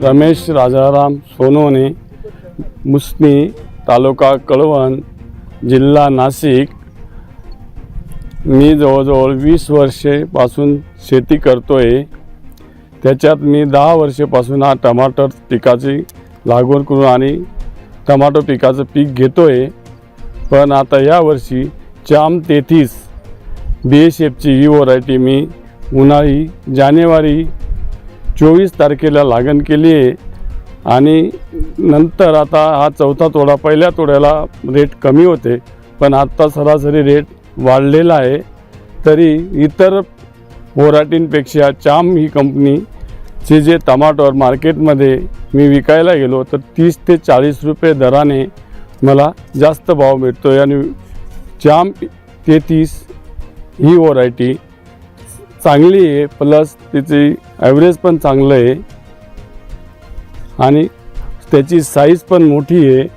रमेश राजाराम सोनवणे, मुसनी, तालुका कळवण, जिल्हा नाशिक। मी जवळजवळ 20 वर्षापासून शेती करतोय। त्याच्यात मी 10 वर्षापासून हा टमाटर पिकाची लागवड करून आणि टमाटो पिकाचं पीक घेतोय। पण आता यावर्षी चाम 33 BSFची ही व्हरायटी मी उन्हाळी जानेवारी 24 तारखेला लागण केली आहे आणि नंतर आता हा चौथा तोडा, पहिल्या तोड्याला रेट कमी होते पण आता सरासरी रेट वाढलेला आहे। तरी इतर व्हरायटींपेक्षा चाम ही कंपनीचे जे टमाटर मार्केटमध्ये मी विकायला गेलो तर 30 ते 40 रुपये दराने मला जास्त भाव मिळतो आणि चाम 33 ही व्हरायटी चांगली आहे, प्लस त्याची ॲव्हरेज पण चांगलं आहे आणि त्याची साईज पण मोठी आहे।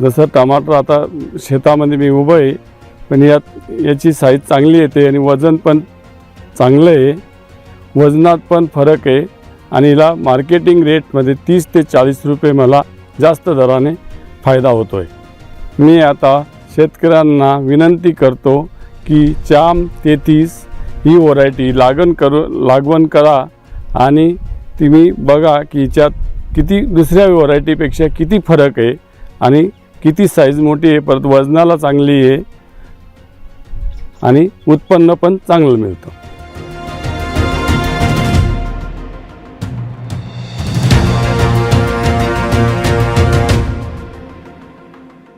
जसं टमाटर आता शेतामध्ये मी उभं आहे पण याची साईज चांगली येते आणि वजन पण चांगलं आहे, वजनात पण फरक आहे आणि हिला मार्केटिंग रेटमध्ये 30 ते 40 रुपये मला जास्त दराने फायदा होतो आहे। मी आता शेतकऱ्यांना विनंती करतो की चाम 33 ही व्हरायटी लागवण करा आणि तुम्ही बघा की याच्यात किती दुसऱ्या व्हरायटीपेक्षा किती फरक आहे आणि किती साईज मोठी आहे, परत वजनाला चांगली आहे आणि उत्पन्न पण चांगलं मिळतं।